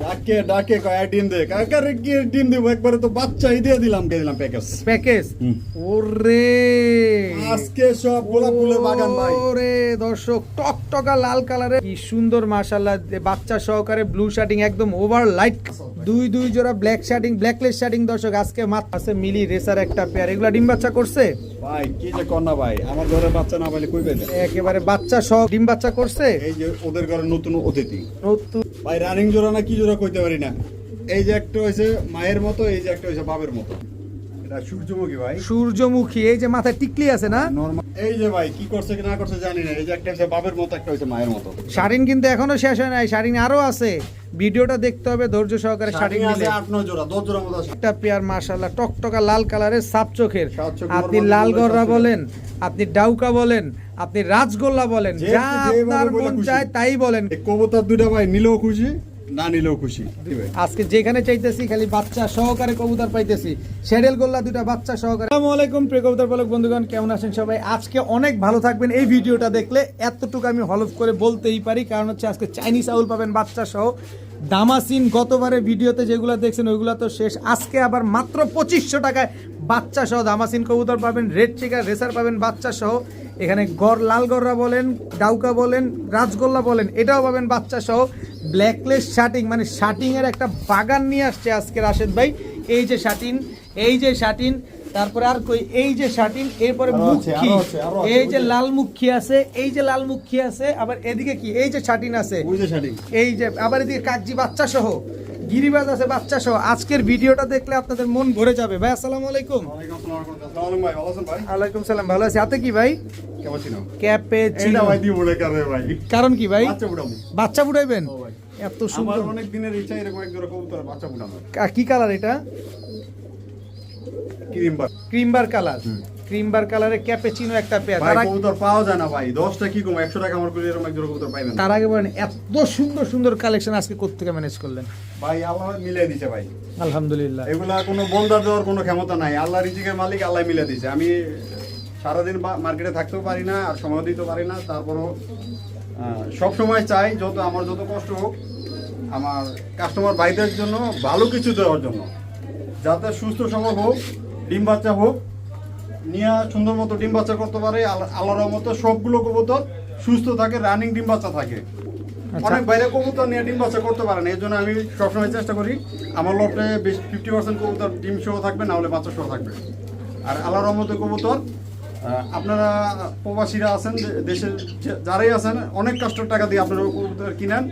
ডাকে ডাকে কয় ডিম দে কাকারে কি ডিম দেব একবারে তো বাচ্চাই দিয়ে দিলাম প্যাকেজ ওরে আজকে সব গোলাপ ফুলের বাগান ভাই। ওরে দর্শক টকটকা লাল কালারের কি সুন্দর মাশাআল্লাহ, বাচ্চা সহকারে ব্লু শার্টিং একদম ওভার লাইট, দুই জোড়া ব্ল্যাক শার্টিং ব্ল্যাকলেস শার্টিং দর্শক আজকে মাত্র আছে মিলি রেসার একটা পেয়ার। এগুলা ডিম বাচ্চা করছে ভাই, কি যে কন্যা ভাই, আমার ঘরে বাচ্চা না পাইলে কই পাইবে? একেবারে বাচ্চা সহ ডিম বাচ্চা করছে। এই যে ওদের ঘরে নতুন অতিথি নতুন ভাই, রানিং জোড়া না কি জোড়া কইতে পারি না। এই যে একটা হইছে মায়ের মতো, এই যে একটা হইছে বাবার মতো। এটা সূর্যমুখী ভাই, সূর্যমুখী। এই যে মাথায় টিকলি আছে না, নরমাল। এই যে ভাই কি করছে কি না করছে জানি না। এই যে একটা হইছে বাবার মতো, একটা হইছে মায়ের মতো। শাড়িন কিন্তু এখনো শেষ হয় নাই, শাড়িন আরো আছে, ভিডিওটা দেখতে হবে ধৈর্য সহকারে। শাড়িন আছে 8-9 জোড়া, 10 জোড়া মতো আছে। একটা পেয়ার মাশাআল্লাহ টকটকা লাল কালারের সাপ চোখের। সাত চোখ আপনি নরমাল লাল গুলো গররা সব বলেন, আপনি ডাউকা বলেন, আপনি রাজগোল্লা বলেন, যে যা আপনার যেভাবে বলে মন খুশি। চায় তাই বলেন। এই কবুতর দুইটা ভাই নিলেও খুশি, না নিলেও খুশি। আজকে যেখানে চাইতেছি খালি বাচ্চা সহকারে কবুতর পাইতেছি। শেডেল গোল্লা দুটা বাচ্চা সহকারে। আসসালামু আলাইকুম প্রিয় কবুতর পালক বন্ধুগণ, কেমন আছেন সবাই? আজকে অনেক ভালো থাকবেন। এই ভিডিওটা দেখলে এতটুকু আমি হলফ করে বলতেই পারি, কারণ হচ্ছে আজকে চাইনিজ আউল পাবেন বাচ্চা সহ। দামাসিন গতবারে ভিডিওতে যেগুলো দেখছেন ওইগুলো তো শেষ, আজকে আবার মাত্র 2500 টাকায় বাচ্চা সহ দামাসিন কবুতর পাবেন, রেড চিকার রেসার পাবেন বাচ্চা সহ। এখানে লাল গররা বলেন, ডাউকা বলেন, রাজগোল্লা বলেন, এটাও পাবেন বাচ্চা সহ। ব্ল্যাকলেস শার্টিং মানে শার্টিং এর একটা বাগান নিয়ে আসছে আজকে রাশেদ ভাই। এই যে শার্টিং, এই যে শার্টিং, তারপরে আর কই এই যে শার্টিং, এরপরে মুখী, এই যে লাল মুখী আছে, এই যে লাল মুখী আছে, আবার এদিকে কি এই যে শার্টিং আছে, এই যে আবার এদিকে কাগজি বাচ্চা সহ, গিরিবাজ আছে বাচ্চা সহ। আজকের ভিডিওটা দেখলে আপনাদের মন ভরে যাবে। ভাই আসসালামু আলাইকুম। ওয়ালাইকুম সালাম, ভালো আছি। হাতে কি ভাই? ক্যাপুচিনো। কারণ কি ভাই? বাচ্চা ফুটাইবেন? এত সুন্দর, অনেক দিনের ইচ্ছা এরকম এক জোড়া কবুতর বাচ্চা ফুটানো। কি কালার এটা? ক্রিমবার কালার। ক্রিমবার কালারে ক্যাপুচিনো একটা পেয়ার। ভাই কবুতর পাওয়া যায় না ভাই, 10টা কি কম 100 টাকা আমার করে এরকম এক জোড়া কবুতর পাইবেন। তার আগে বলেন এত সুন্দর সুন্দর কালেকশন আজকে কোত্থেকে ম্যানেজ করলেন? ভাই আল্লাহ মিলাই দিয়েছে ভাই, আলহামদুলিল্লাহ। এগুলা কোনো বন্দার দেওয়ার কোনো ক্ষমতা নাই, আল্লাহ রিজিকের মালিক, আল্লাহ মিলাই দিয়েছে। আমি সারাদিন মার্কেটে থাকতেও পারি না আর সময় দিতে পারি না, তারপরও সব সময় চাই আমার যত কষ্ট হোক আমার কাস্টমার ভাইদের জন্য ভালো কিছু দেওয়ার জন্য, যাতে সুস্থ সবল হোক, ডিম বাচ্চা হোক, নিয়ে সুন্দর মতো ডিম বাচ্চা করতে পারে। আল্লাহর রহমতে সবগুলো কবুতর সুস্থ থাকে, রানিং ডিম বাচ্চা থাকে। অনেক বাইরে কবুতর নিয়ে ডিম বাচ্চা করতে পারে না, এই জন্য আমি সবসময় চেষ্টা করি আমার লটে 50% কবুতর ডিম সহ থাকবে, না হলে বাচ্চা সহ থাকবে। আর আল্লাহর রহমতে কবুতর আপনারা প্রবাসীরা আছেন, দেশের যারাই আছেন, অনেক কষ্টের টাকা দিয়ে আপনারা কবুতর কিনেন,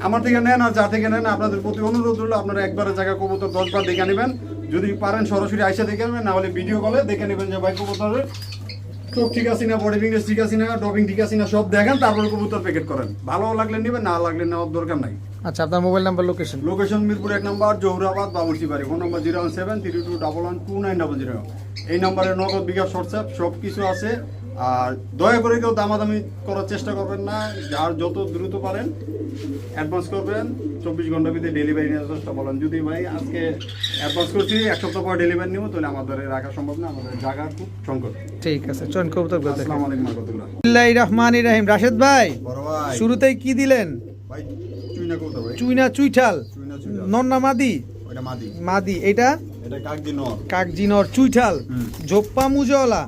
আমার থেকে নেন আর যা থেকে নেন, আপনাদের প্রতি অনুরোধ হলো আপনারা একবারের জায়গায় কবুতর 10 বার দেখে নেবেন। যদি পারেন সরাসরি আইসা দেখে নেবেন, না হলে ভিডিও কলে দেখে নেবেন যে ভাই কবুতরের চোখ ঠিক আছে না, বডি ফিটনেস ঠিক আছে না, ড্রপিং ঠিক আছে না, সব দেখেন, তারপরে কবুতর প্যাকেট করেন। ভালো লাগলে নেবেন, না লাগলে নেওয়ার দরকার নাই। আচ্ছা, আপনার মোবাইল নাম্বার, লোকেশন? মিরপুর 1 নম্বর, জহুরাবাদ, বাবুরচি বাড়ি। ফোন নম্বর 01732112900। এই নম্বরে নগদ বিকাশ হোয়াটসঅ্যাপ সব কিছু আছে। আর দয়া করে কেউ দামাদামি করার চেষ্টা করবেন না, আর যত দ্রুত পারেন অ্যাডভান্স করবেন। 24 ঘন্টার ভিতরে ডেলিভারি নেওয়ার চেষ্টা বলেন। যদি ভাই আজকে অ্যাডভান্স করছি 1 সপ্তাহ পর ডেলিভারি নিব, তাহলে আমাদের রাখা সম্ভব না, আমাদের জায়গা খুব সংকট। ঠিক আছে, চয়ন কবুতর বলতে। আসসালামু আলাইকুম রাহমাতুল্লাহ। বিসমিল্লাহির রহমানির রহিম। রাশেদ ভাই, বড় ভাই শুরুতেই কি দিলেন? ভাই চুইনা কবুতর ভাই, চুইনা চুইঠাল, চুইনা নন্না মাদি? ওটা মাদি। মাদি। এটা কাকজি নর। কাকজি নর চুইঠাল, জোপ্পা মুজওয়ালা।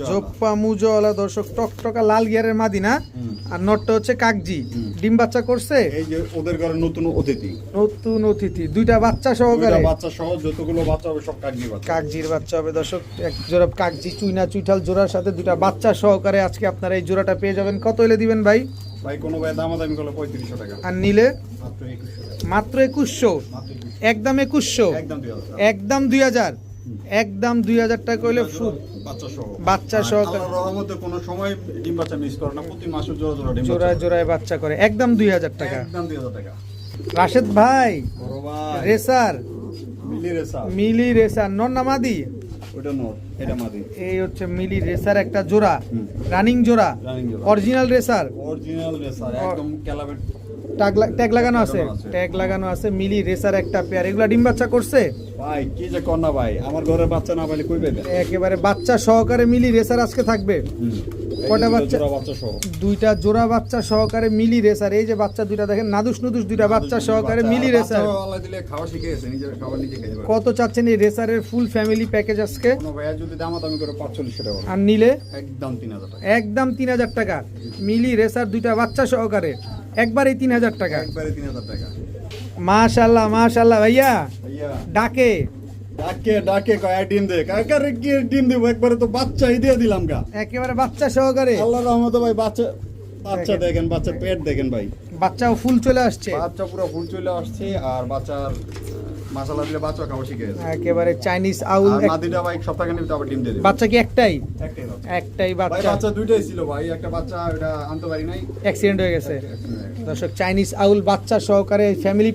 জোপ্পা মুজওয়ালা দর্শক, টকটকা লাল গিয়ারের মাদি না? আর নরটা হচ্ছে কাকজি। ডিম বাচ্চা করছে? এই যে ওদের ঘরে নতুন অতিথি, দুইটা বাচ্চা সহকারে। বাচ্চা সহ যতগুলো বাচ্চা হবে সব কাকজি বাচ্চা, কাকজির বাচ্চা হবে দর্শক। এক জোড়া কাকজি চুইনা চুইঠাল জোড়ার সাথে দুইটা বাচ্চা সহকারে আজকে আপনারা এই জোড়াটা পেয়ে যাবেন। কত হলে দিবেন ভাই? ভাই কোনো ভাই দামাদামি করলে 3500 টাকা, আর নিলে মাত্র 2100 টাকা। মাত্র 2100। একদম 2100, একদম 2000, একদম 2000 টাকা হইলে ফুল বাচ্চা সহ। আল্লাহর রহমতে কোনো সময় ডিম বাচ্চা মিস করে না, প্রতি মাসে জোড়া জোড়া ডিম জোড়ায় জোড়ায় বাচ্চা করে। একদম 2000 টাকা, একদম 2000 টাকা। রাশেদ ভাই, বড় ভাই রেসার, মিলি রেসার নর না মাদি? ওটা নর, এটা মাদি। এই হচ্ছে মিলি রেসার একটা জোড়া, রানিং জোড়া, অরিজিনাল রেসার, একদম ক্যালাবেট ট্যাগ লাগানো আছে, ট্যাগ লাগানো আছে, মিলি রেসার একটা পেয়ার। এগুলা ডিম বাচ্চা করছে ভাই কি যে কর না ভাই, আমার ঘরে বাচ্চা না পাইলে কই পাইবে? একেবারে বাচ্চা সহকারে মিলি রেসার আজকে থাকবে। কয়টা বাচ্চা? বাচ্চা সহ দুইটা জোড়া বাচ্চা সহকারে মিলি রেসার। এই যে বাচ্চা দুইটা দেখেন, নাদুস নুদুস দুইটা বাচ্চা সহকারে মিলি রেসার। আল্লাহ দিলে খাওয়া শিখে গেছে, নিজের খাবার নিজে খেতে পারে। কত চাচ্ছেন এই রেসারের ফুল ফ্যামিলি প্যাকেজ আজকে? কোনো ভাইয়া যদি দামাদামি করে 45 টাকা আর নিলে একদম 3000 টাকা, একদম 3000 টাকা। মিলি রেসার দুইটা বাচ্চা সহকারে একবারেই 3000 টাকা। একবারে 3000 টাকা। মাশাআল্লাহ মাশাআল্লাহ। ভাইয়া ভাইয়া ডাকে ডাকে ডাকে কয় ডিম দে, কাকারে কি ডিম দেব, একবারে তো বাচ্চাই দিয়ে দিলাম গা, একেবারে বাচ্চা সহকারে। আল্লাহর রহমতে ভাই। বাচ্চা বাচ্চা দেখেন, বাচ্চা পেট দেখেন ভাই, বাচ্চাও ফুল চলে আসছে, বাচ্চা পুরো ফুল চলে আসছে। আর বাচ্চার মাশাআল্লাহ দিলে বাচ্চা খাওয়া শিখে গেছে। একেবারে চাইনিজ আউল। আর মাদিটা ভাই সপ্তাহে নিতে আবার ডিম দিয়ে দেবে। বাচ্চা কি একটাই? একটাই বাচ্চা। একটাই ভাই বাচ্চা। বাচ্চা দুইটাই ছিল ভাই, একটা বাচ্চা ওটা আনতে পারি নাই, অ্যাক্সিডেন্ট হয়ে গেছে। দর্শক চাইনিজ আউল বাচ্চা সহকারে ফ্যামিলি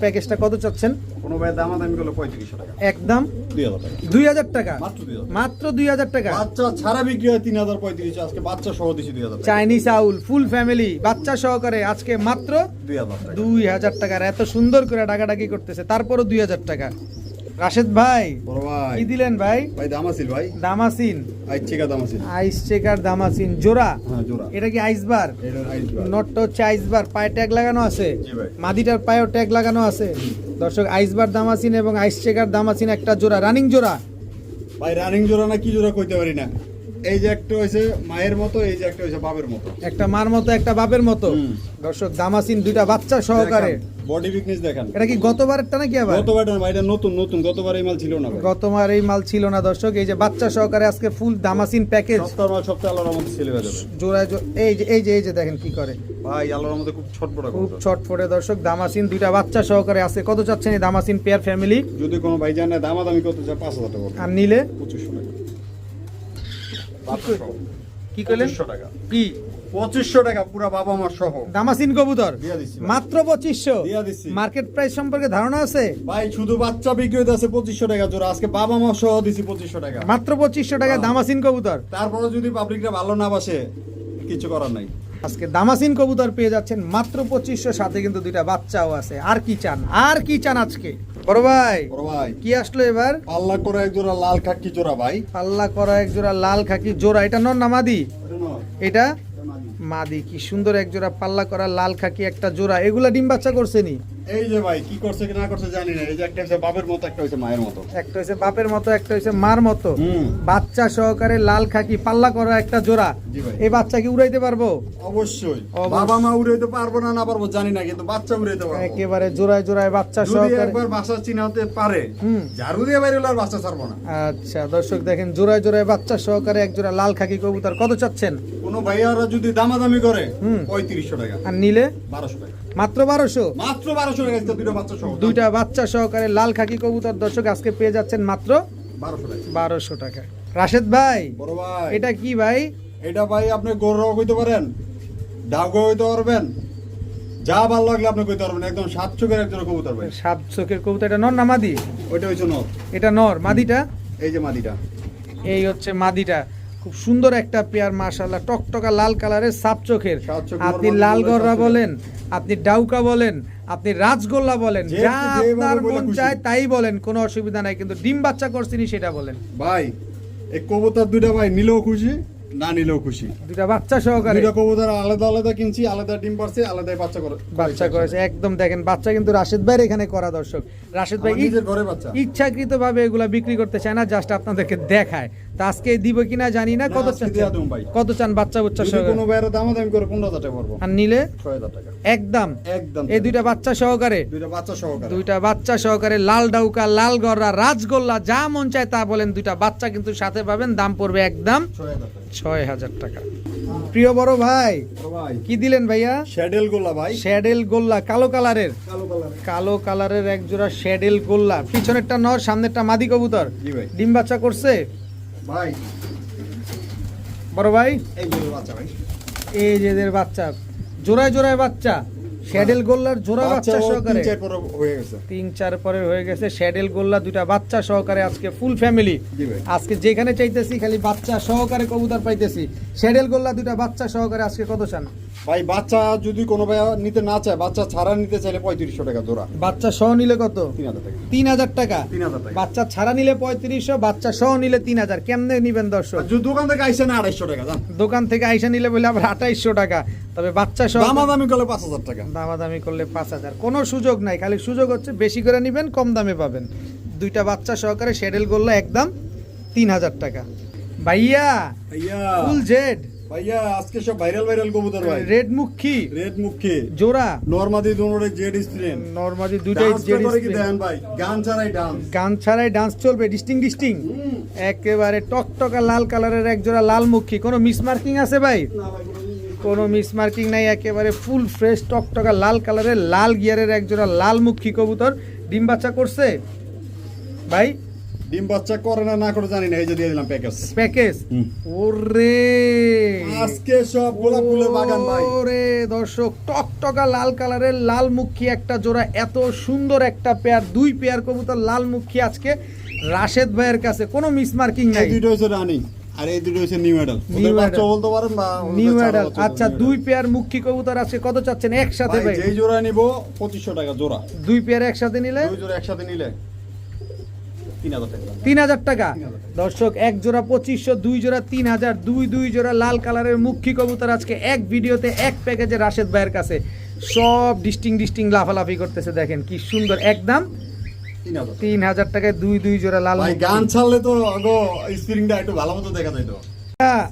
প্যাকেজটা কত চাচ্ছেন? কোনো ভাই দামাদামি করলো 3500 টাকা, একদম 2000 টাকা, 2000 টাকা, মাত্র 2000। মাত্র 2000 টাকা। বাচ্চা ছাড়া বিক্রি হয় 3035, আজকে বাচ্চা সহ দিছি 2000 টাকা। চাইনিজ আউল ফুল ফ্যামিলি বাচ্চা সহকারে আজকে মাত্র 2000 টাকা। 2000 টাকার। এত সুন্দর করে ডাকাডাকি করতেছে, তারপরও 2000 টাকা। রাশেদ ভাই বড় ভাই কি দিলেন ভাই? ভাই দামাসিল ভাই, দামাসিন আইচিকা দামাসিল। আইস চেকার দামাসিন জোড়া। হ্যাঁ জোড়া। এটা কি আইসবার? এটা আইসবার। নটটা হচ্ছে আইসবার, পায়ে ট্যাগ লাগানো আছে, জি ভাই। মাদিটার পায়েও ট্যাগ লাগানো আছে। দর্শক আইসবার দামাসিন এবং আইস চেকার দামাসিন একটা জোড়া, রানিং জোড়া। ভাই রানিং জোড়া না কি জোড়া কইতে পারি না। এই যে একটা হইছে মায়ের মতো, এই যে একটা হইছে বাপের মতো, একটা মার মতো একটা বাপের মতো। হুম। দর্শক দামাসিন দুইটা বাচ্চা সহকারে। বডি ফিটনেস দেখেন। এটা কি গতবারেরটা নাকি আবার? গতবার না ভাই, এটা নতুন নতুন, গতবার এই মাল ছিল না ভাই। গতবার এই মাল ছিল না দর্শক। এই যে বাচ্চা সহকারে আজকে ফুল দামাসিন প্যাকেজ। সপ্তাহ মাল সপ্তাহে আল্লাহর রহমতে ছেলে হয়ে যাবে জোড়ায় এই যে দেখেন কি করে ভাই, আল্লাহর রহমতে খুব ছটপট খুব ছটফটে। দর্শক দামাসিন দুইটা বাচ্চা সহকারে আছে। কত চাচ্ছেন এই দামাসিন পেয়ার ফ্যামিলি? যদি কোনো ভাই জানে দামাদামি করতে চায় 5000 টাকা, আর নিলে 2500 টাকা। কি করলেন? 2500 টাকা, কি 2500 টাকা পুরা বাবা মার সহ দামাসিন কবুতর দিয়া দিচ্ছি ভাই। মাত্র 2500। দিয়া দিচ্ছি মার্কেট প্রাইস সম্পর্কে ধারণা আছে? ভাই, শুধু বাচ্চা বিক্রি হইতে আছে 2500 টাকা জোড়া, আজকে বাবা মা সহ দিছি 2500 টাকা। মাত্র 2500 টাকা দামাসিন কবুতর। তারপরে যদি পাবলিকরা ভালো না বাসে কিছু করার নাই। আজকে দামাসিন কবুতর পেয়ে যাচ্ছেন মাত্র 2500, সাথে কিন্তু দুইটা বাচ্চাও আছে। আর কি চান, আর কি চান আজকে? বড় ভাই বড় ভাই কি আসলো এবার? পাল্লা করে এক জোড়া লাল কাকি জোড়া ভাই। পাল্লা করা এক জোড়া লাল খাকি জোড়া। এটা নর না মাদি? ওটা নয়, এটা ওটা মাদি। মাদি। কি সুন্দর এক জোড়া পাল্লা করা লাল খাকি একটা জোড়া। এগুলা ডিম বাচ্চা করছে নি? এই যে ভাই কি করছে কি না করছে জানি না। এই যে একটা হচ্ছে বাপের মতো, একটা হচ্ছে মায়ের মতো। একটা হচ্ছে বাপের মতো, একটা হচ্ছে মার মতো। হুম। বাচ্চা সহকারে লাল খাকি পাল্লা করা একটা জোড়া। জি ভাই। এই বাচ্চা কি উড়াইতে পারবো? অবশ্যই। অবশ্যই। বাবা মা উড়াইতে পারবো না পারবো জানি না, কিন্তু বাচ্চা উড়াইতে পারবো। একেবারে জোড়ায় জোড়ায় বাচ্চা যদি সহকারে। একবার বাচ্চা চিনাতে পারে, হুম। ঝাড়ু দিয়ে বাইরে হলে আর বাচ্চা ছাড়বো না। আচ্ছা দর্শক দেখেন, জোড়ায় জোড়ায় বাচ্চা সহকারে এক জোড়া লাল খাকি কবুতর। কত চাচ্ছেন? কোনো ভাইয়ারা যদি দামাদামি করে হুম। 3500 টাকা, আর নিলে 1200 টাকা, মাত্র 1200। মাত্র 1200 টাকা। আজকে দুটো বাচ্চা সহ দুইটা বাচ্চা সহকারে লাল খাকি কবুতর দর্শক আজকে পেয়ে যাচ্ছেন মাত্র 1200 টাকা। 1200 টাকা। রাশেদ ভাই বড় ভাই এটা কি ভাই? এটা ভাই আপনি গরু কইতে পারেন, ডাউগো কইতে পারবেন, যা ভালো লাগলে আপনি কইতে পারবেন। একদম 7 চোখের একজন কবুতর ভাই। সাত চোখের কবুতর। এটা নর না মাদি? ওইটা হইছে নর, এটা নর। মাদিটা? এই যে মাদিটা। এই হচ্ছে মাদিটা। খুব সুন্দর একটা পেয়ার মাশাআল্লাহ, টকটকা লাল কালারের সাপ চোখের। সাত চোখ আপনি normal লাল বলে গররা সাত চোখের। বলেন, আপনি ডাউকা বলেন, আপনি রাজগোল্লা বলেন, যে- যা যেভাবে আপনার বলে মন খুশি। চায় তাই বলেন, কোনো অসুবিধা নাই। কিন্তু ডিম বাচ্চা করছিনি সেটা বলেন। ভাই এই কবুতর দুইটা ভাই নিলেও খুশি, না নিলেও খুশি। দুইটা বাচ্চা সহকারে দুইটা কবুতর আলাদা আলাদা কিনছি, আলাদা ডিম পারছে, আলাদাই বাচ্চা করে বাচ্চা করেছে। একদম দেখেন বাচ্চা কিন্তু রাশেদ ভাইয়ের এখানে করা। দর্শক রাশেদ ভাই আমার নিজের ঘরে বাচ্চা। ইচ্ছাকৃত ভাবে এগুলা বিক্রি করতে চায় না, জাস্ট আপনাদেরকে দেখায়। তা আজকে দিব কিনা জানি না। না, কত আজকে চান? দিয়া দিবো ভাই। কত চান বাচ্চা বুচ্চা যদি সহকারে? কোনো ভাইয়ের দামাদামি করে 15000 টাকা পড়বো, আর নিলে 6000 টাকা একদম একদম। এই দুইটা বাচ্চা সহকারে, দুইটা বাচ্চা সহকারে। দুইটা বাচ্চা সহকারে লাল ডাউকা, লাল গররা, রাজগোল্লা, যা মন চায় তা বলেন। দুইটা বাচ্চা কিন্তু সাথে পাবেন। দাম পড়বে একদম 6000 টাকা। 6000 টাকা। প্রিয় বড় ভাই বড় ভাই কি দিলেন ভাইয়া? শ্যাডেল গোলা ভাই, শ্যাডেল গোল্লা কালো কালারের। কালো কালার। কালো কালারের এক জোড়া শ্যাডেল গোল্লা। পিছনেরটা নর, সামনেরটা মাদি কবুতর। জি ভাই। ডিম বাচ্চা করছে ভাই বড় ভাই? এই যে বাচ্চা ভাই, এই যে এদের বাচ্চা জোড়ায় জোড়ায় বাচ্চা, শ্যাডেল গোল্লার জোড়া বাচ্চা বাচ্চা সহকারে 3-4 পরে হয়ে গেছে। 3-4 পরে হয়ে গেছে শ্যাডেল গোল্লা দুইটা বাচ্চা সহকারে আজকে ফুল ফ্যামিলি। জি ভাই। আজকে যেখানে চাইতেছি খালি বাচ্চা সহকারে কবুতর পাইতেছি। শ্যাডেল গোল্লা দুইটা বাচ্চা সহকারে আজকে কত চান? ভাই বাচ্চা যদি কোনো ভাই নিতে না চায়, বাচ্চা ছাড়া নিতে চাইলে 3500 টাকা জোড়া। বাচ্চা সহ নিলে কত? 3000 টাকা। 3000 টাকা। 3000 টাকা। বাচ্চা ছাড়া নিলে 3500, বাচ্চা সহ নিলে 3000। কেমনে নিবেন দর্শক? আর যদি দোকান থেকে আইসে না 250 টাকা জান। দোকান থেকে আইসা নিলে বলে আবার 2800 টাকা। তবে বাচ্চা সহ দামাদামি করলে 5000 টাকা। দামাদামি করলে 5000। কোনো সুযোগ নাই, খালি সুযোগ হচ্ছে বেশি করে নিবেন, কম দামে পাবেন। দুইটা বাচ্চা সহকারে শ্যাডেল গোল্লা একদম 3000 টাকা। ভাইয়া ভাইয়া ফুল জেড ভাইয়া আজকে সব ভাইরাল কবুতর ভাই। রেড মুখী রেড মুখে জোড়া নরমাদি দোনোরে জেড স্ট্রেন। নরমালি দুইটাই ডান্স জেড করে কি দেন ভাই? গান ছাড়াই ডান্স। গান ছাড়াই ডান্স চলবে, ডিস্টিং একেবারে টকটকা লাল কালারের এক জোড়া লাল মুখী। কোনো মিস মার্কিং আছে ভাই? না ভাই কোনো মিস মার্কিং নাই, একেবারে ফুল ফ্রেশ টকটকা লাল কালারের লাল গিয়ারের এক জোড়া লাল মুখী কবুতর। ডিম বাচ্চা করছে ভাই? ডিম বাচ্চা করে না করে জানি না, এই যে দিয়ে দিলাম প্যাকেজ। প্যাকেজ। ওরে আজকে সব গোলাপ ফুলের বাগান ভাই। ওরে দর্শক, টকটকা লাল কালারের লাল মুখী একটা জোড়া, এত সুন্দর একটা পেয়ার, দুই পেয়ার কবুতর লাল মুখী আজকে রাশেদ ভাইয়ের কাছে। কোনো মিস মার্কিং নাই। এই দুটো হচ্ছে রানিং আর এই দুটো হচ্ছে নিউ অ্যাডাল্ট। ওদের বাচ্চা বলতে পারেন বা নিউ অ্যাডাল। আচ্ছা, দুই পেয়ার মুখী কবুতর আছে, কত চাচ্ছেন একসাথে ভাই? যেই জোড়া নিব 2500 টাকা জোড়া। দুই পেয়ার একসাথে নিলে দুই জোড়া একসাথে নিলে 3000 টাকা। 3000 টাকা। দর্শক, এক জোড়া 2500, দুই জোড়া 3000, দুই জোড়া লাল কালারের মুখী কবুতর আজকে এক ভিডিওতে এক প্যাকেজে রাশেদ ভাইয়ের কাছে। সব ডিস্টিং লাফালাফি করতেছে, দেখেন কি সুন্দর। একদম 3000 টাকায় দুই জোড়া লাল ভাই। গান ছাড়লে তো আগো স্প্রিংটা একটু ভালো মতো দেখা যাইতো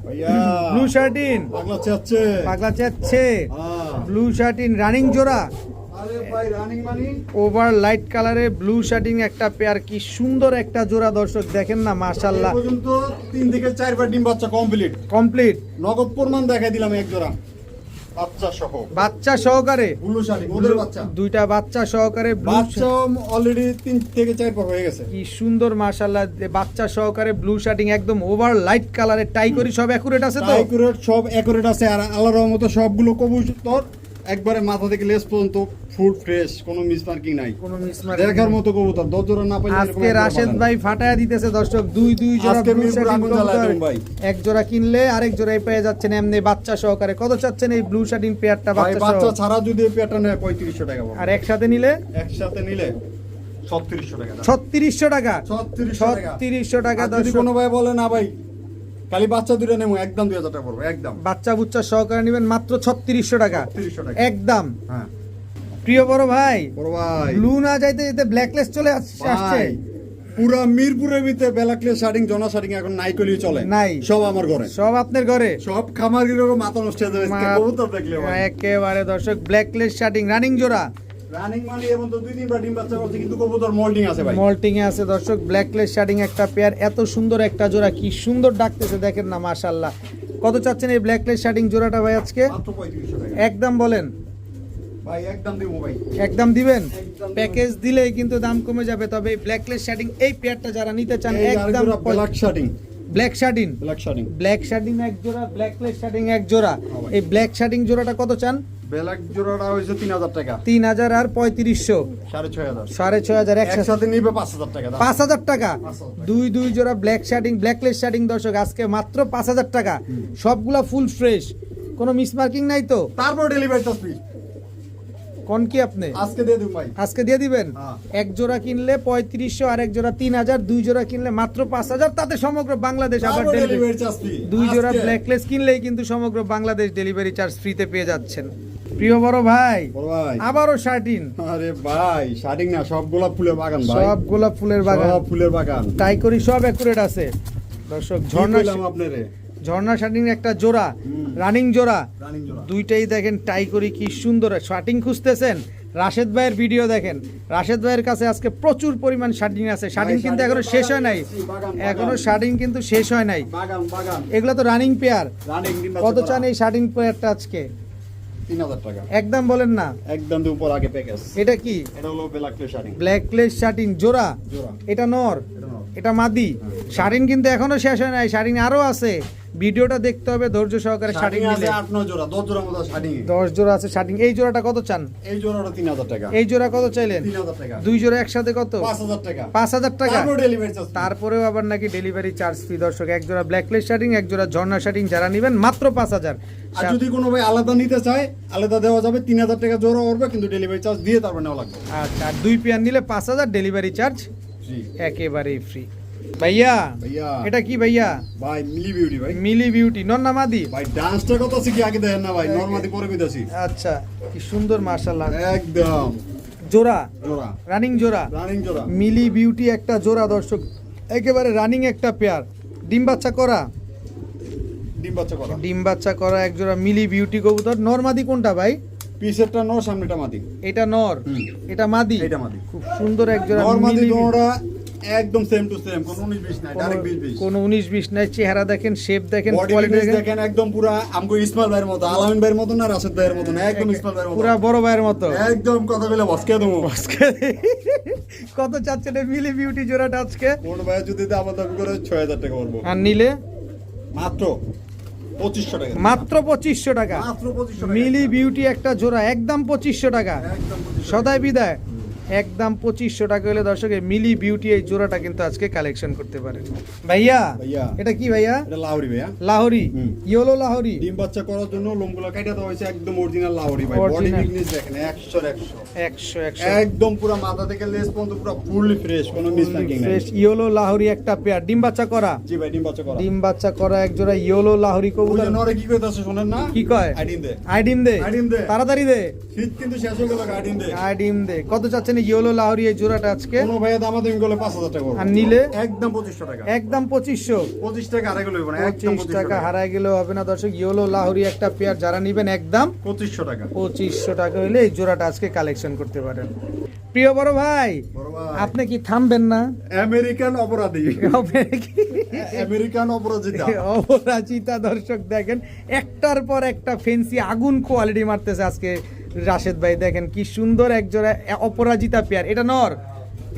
ভাইয়া। ব্লু শার্টিন পাগলা চাচ্ছে। পাগলা চেচ্ছে হ্যাঁ। ব্লু শার্টিন রানিং জোড়া, আরে ভাই রানিং মানি ওভার লাইট কালারের ব্লু শার্টিং একটা পেয়ার, কি সুন্দর একটা জোড়া। দর্শক দেখেন না, মাশাআল্লাহ। এই পর্যন্ত 3 থেকে 4 বার ডিম বাচ্চা কমপ্লিট। নগদ প্রমাণ দেখাই দিলাম এক জোড়া বাচ্চা সহ। বাচ্চা সহকারে ব্লু শাড়ি ওদের বাচ্চা। দুইটা বাচ্চা সহকারে ব্লু, বাচ্চা অলরেডি 3 থেকে 4 বার হয়ে গেছে। কি সুন্দর মাশাআল্লাহ। বাচ্চা সহকারে ব্লু শার্টিং একদম ওভার লাইট কালারের, টাই করি সব একুরেট আছে তো? একুরেট, সব একুরেট আছে। আর আল্লাহর রহমতে সবগুলো কবুতর একবারে মাথা থেকে লেজ পর্যন্ত ফুড ফ্রেশ, কোনো মিস মার্কিং নাই। কোনো মিস দেখার মতো কবুতর। 10 জোড়া না পাইলে আজকে রাশেদ ভাই ফাটায়া দিতেছে দর্শক। দুই জোড়া আজকে ব্লু মিরপুর শার্টিং আগুন জ্বালায় কবুতর। দেব ভাই। এক জোড়া কিনলে আরেক জোড়াই পেয়ে যাচ্ছেন এমনি বাচ্চা সহকারে। কত চাচ্ছেন এই ব্লু শার্টিং পেয়ারটা ভাই বাচ্চা বাচ্চা সহ? ছাড়া যদি এই পেয়ারটা নেয় 3500 টাকা পড়বে। আর একসাথে নিলে একসাথে নিলে 3600 টাকা। 3600 টাকা। 3600 টাকা। 3600 টাকা আর যদি দর্শক। কোনো ভাই বলে না ভাই খালি বাচ্চা দুটো নেবো, একদম 2000 টাকা পড়বে একদম। বাচ্চা বুচ্চা সহকারে নেবেন মাত্র 3600 টাকা 3600 টাকা একদম। হ্যাঁ প্রিয় বড় ভাই, বড় ভাই। ব্লু না যাইতে যেতে ব্ল্যাকলেস চলে আসছে। ভাই, পুরা মিরপুরের ভিতরে বেলাকলে শার্টিং জনা শার্টিং এখন নাই কইলেই চলে। নাই। সব আমার ঘরে। সব আপনার ঘরে। সব খামারিরও মাথা নষ্ট হয়ে যাবে কবুতর দেখলে ভাই। একেবারে দর্শক, ব্ল্যাকলেস শার্টিং রানিং জোড়া, রানিং মানে এবং তো 2-3 বার ডিম বাচ্চা করছে কিন্তু কবুতর মোল্ডিং আছে ভাই। মল্টিং এ আছে দর্শক। ব্ল্যাকলেস শার্টিং একটা পেয়ার, এত সুন্দর একটা জোড়া, কি সুন্দর ডাকতেছে দেখেন না, মাশাআল্লাহ। কত চাচ্ছেন এই ব্ল্যাকলেস শার্টিং জোড়াটা ভাই আজকে? মাত্র 3500 টাকা একদম বলেন। ভাই, একদম দিব ভাই। একদম দিবেন? একদম দিব। প্যাকেজ দিলেই কিন্তু দাম কমে যাবে। তবে এই ব্ল্যাকলেস শার্টিং এই পেয়ারটা যারা নিতে চান এই একদম black shirting. Black shirting, black shirting. Black shirting এক জোড়া, ব্ল্যাকলেস শার্টিং এক জোড়া। ভাই। এই ব্ল্যাক শার্টিং জোড়াটা কত চান? ব্ল্যাক জোড়াটা হইছে 3000 টাকা। 3000 আর 3500, 6500। 6500 একসাথে একসাথে নিবে 5000 টাকা দাম। 5000 টাকা। 5000 টাকা। দুই জোড়া ব্ল্যাক শার্টিং, ব্ল্যাকলেস শার্টিং দর্শক আজকে মাত্র 5000 টাকা। সবগুলা ফুল ফ্রেশ, কোনো মিস মার্কিং নাই তো? তারপর ডেলিভারি চার্জ ফ্রি। কোন কি আপনি আজকে দিয়ে দিন ভাই। আজকে দিয়ে দিবেন? হ্যাঁ। এক জোড়া কিনলে 3500 আর এক জোড়া 3000, দুই জোড়া কিনলে মাত্র 5000, তাতে সমগ্র বাংলাদেশ আবার তারপর ডেলিভারি। Delivery charge free. দুই জোড়া আজকে। ব্ল্যাকলেস কিনলেই কিন্তু সমগ্র বাংলাদেশ ডেলিভারি চার্জ ফ্রিতে পেয়ে যাচ্ছেন। প্রিয় বড় ভাই, বড় ভাই। আবারও শার্টিন, আরে ভাই শার্টিং না, সব গোলাপ ফুলের বাগান ভাই। সব গোলাপ ফুলের বাগান, সব ফুলের বাগান। টাই করি সব একুরেট আছে দর্শক। ঝর্ণা ঝর্ণা আপনারে ঝর্ণা শার্টিং একটা জোড়া, রানিং জোড়া, রানিং জোড়া। দুইটাই দেখেন টাই করি, কি সুন্দর। শার্টিং খুঁজতেছেন? রাশেদ ভাইয়ের ভিডিও দেখেন। রাশেদ ভাইয়ের কাছে আজকে প্রচুর পরিমাণ শার্টিং আছে। শার্টিং কিন্তু এখনো শেষ হয় নাই, এখনো শার্টিং কিন্তু শেষ হয় নাই। বাগান বাগান। এগুলো তো রানিং পেয়ার। রানিং ডিম বাচ্চা কত করা। চান এই শার্টিং পেয়ারটা আজকে? 3000 টাকা একদম বলেন না। একদম দিয়ে উপর আগে প্যাকেজ। এটা কি? এটা হলো ব্ল্যাক শার্টিং। ব্ল্যাকলেস শার্টিং জোড়া, জোড়া। এটা নর। এটা নাও। এটা মাদি শাড়িন কিন্তু এখনো শেষ হয় নাই, শাড়িন আরো আছে। ভিডিওটা দেখতে হবে ধৈর্য সহকারে। শাড়িন আছে নিলে 8-9 জোড়া, 10 জোড়া মতো শাড়ি। 10 জোড়া আছে শাড়িন। এই জোড়াটা কত চান? এই জোড়াটা 3000 টাকা। এই জোড়া কত চাইলেন? 3000 টাকা। দুই জোড়া একসাথে কত? 5000 টাকা। 5000 টাকা। তারপর ডেলিভারি চার্জ। তারপরেও আবার নাকি ডেলিভারি চার্জ ফ্রি। দর্শক, এক জোড়া ব্ল্যাকলেস শাড়িন, এক জোড়া ঝর্ণা শাড়িন যারা নেবেন মাত্র 5000। আর যদি কোনো ভাই আলাদা নিতে চায় আলাদা দেওয়া যাবে, 3000 টাকা জোড়া পড়বে, কিন্তু ডেলিভারি চার্জ দিয়ে তারপর নেওয়া লাগবে। আচ্ছা, আর 2 পেয়ার নিলে 5000, ডেলিভারি চার্জ জি একেবারেই ফ্রি। ভাইয়া ভাইয়া, এটা কি ভাইয়া? ভাই মিলি বিউটি ভাই। মিলি বিউটি নন্না মাদি? ভাই ডান্সটা কত আছে কি আগে দেখেন না ভাই, নরমাদি পরে কইতাছি। আচ্ছা, কি সুন্দর মাশাআল্লাহ। একদম জোড়া জোড়া, রানিং জোড়া, রানিং জোড়া। মিলি বিউটি একটা জোড়া দর্শক, একেবারে রানিং একটা পেয়ার। ডিম বাচ্চা করা? ডিম বাচ্চা করা। ডিম বাচ্চা করা এক জোড়া মিলি বিউটি কবুতর। নর মাদি কোনটা ভাই? পিছেরটা নর, সামনেটা মাদি। এটা নর, এটা মাদি। এটা মাদি। খুব সুন্দর এক জোড়া নরমাদি মিলি দোনোটা একদম সেম টু সেম, কোনো 19-20 নাই, ডাইরেক্ট 20-20। কোনো 19-20 নাই। চেহারা দেখেন, শেপ দেখেন, বডি কোয়ালিটি ফিটনেস দেখেন, দেখেন, একদম পুরা আমগো ইসমাইল ভাইয়ের মতো, আলামিন ভাইয়ের মতো না, রাশেদ ভাইয়ের মতো না, একদম ইসমাইল ভাইয়ের মতো। পুরা বড় ভাইয়ের মতো। একদম কথা বলে বসকে দেবো। কত চাচ্ছেন এই মিলি বিউটি জোড়াটা আজকে? কোন ভাই যদি দাম দাবি করে 6000 টাকা পড়বো। আর নিলে মাত্র 2500 টাকা। মাত্র 2500 টাকা। মাত্র 2500 টাকা। মিলি বিউটি একটা জোড়া একদম 2500 টাকা। একদম 2500 সদাই বিদায় একদম 2500 টাকা হলে দর্শক এই মিলি বিউটি এই জোড়াটা কিন্তু আজকে কালেকশন করতে পারেন। ভাইয়া ভাইয়া, এটা কি ভাইয়া? এটা লাহোরি ভাইয়া। লাহোরি, হুম। ইয়েলো লাহোরি। ডিম বাচ্চা করার জন্য লোমগুলো কাটা দেওয়া হয়েছে, একদম অরিজিনাল লাহোরি ভাই। Body Original। ফিটনেস দেখেন 100 100 একদম পুরো মাথা থেকে লেস পর্যন্ত পুরো ফুললি ফ্রেশ, কোনো মিসম্যাচিং নাই। ফ্রেশ ইয়েলো লাহোরি একটা পেয়ার। ডিম বাচ্চা করা? জি ভাই, ডিম বাচ্চা করা। ডিম বাচ্চা করা এক জোড়া ইয়েলো লাহোরি ওই কবুতর। যে নরে কি কইতাছে শুনেন না? কি কয়? আইডিন দে। আইডিম দে, আইডিম দে। তাড়াতাড়ি দে। শীত কিন্তু শেষ হয়ে গেল, আইডিন দে। আইডিম দে। কত চাচ্ছেন ইয়েলো লাহোরি এই জোড়াটা আজকে? কোনো ভাইয়া দামাদামি করলে 5000 টাকা পড়বে। আর নিলে? একদম 2500 টাকা। একদম 2500। 25 টাকা হারাই গেলে হবে না, একদম 25 টাকা হারায় গেলেও হবে না দর্শক। ইয়েলো লাহোরি একটা পেয়ার যারা নিবেন একদম 2500 টাকা। 2500 টাকা হলে এই জোড়াটা আজকে কালেকশন করতে পারেন। প্রিয় বড় ভাই, বড় ভাই, আপনি কি থামবেন না? আমেরিকান অপরাধী, আমেরিকান অপরাজিতা। অপরাজিতা দর্শক দেখেন একটার পর একটা ফেন্সি আগুন কোয়ালিটি মারতেছে আজকে রাশেদ ভাই। দেখেন কি সুন্দর এক জোড়া অপরাজিতা পেয়ার। এটা নর,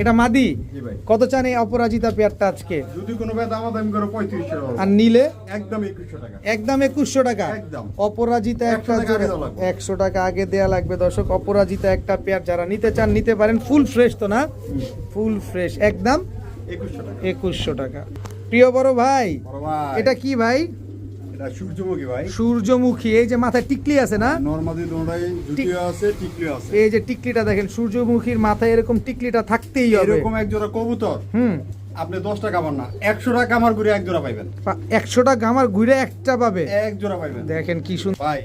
এটা মাদি। জি ভাই। কত চান এই অপরাজিতা পেয়ারটা আজকে? যদি কোনো ভাই দামাদামি করে 3500 টাকা। আর নিলে? একদম 2100 টাকা। একদম 2100 টাকা। একদম। অপরাজিতা 100 একটা টাকা আগে জোড়া দেওয়া লাগবে। 100 টাকা আগে দেয়া লাগবে দর্শক। অপরাজিতা একটা পেয়ার যারা নিতে চান নিতে পারেন। ফুল ফ্রেশ তো না? ফুল ফ্রেশ একদম 2100 টাকা। 2100 টাকা। প্রিয় বড় ভাই, বড় ভাই, এটা কি ভাই? এটা সূর্যমুখী ভাই। সূর্যমুখী। এই যে মাথায় টিকলি আছে না? নরমাদি দোনোটাই জুটিও আছে, টিকলিও আছে। এই যে টিকলিটা দেখেন, সূর্যমুখীর মাথায় এরকম টিকলিটা থাকতেই হবে। এরকম এক জোড়া কবুতর হুম, আপনি 10 টাকা পান না, 100 টাকা আমার ঘুরে এক জোড়া পাইবেন। 100 টাকা আমার ঘুরে একটা পাবে। এক জোড়া পাইবেন দেখেন কি সুন্দর। ভাই।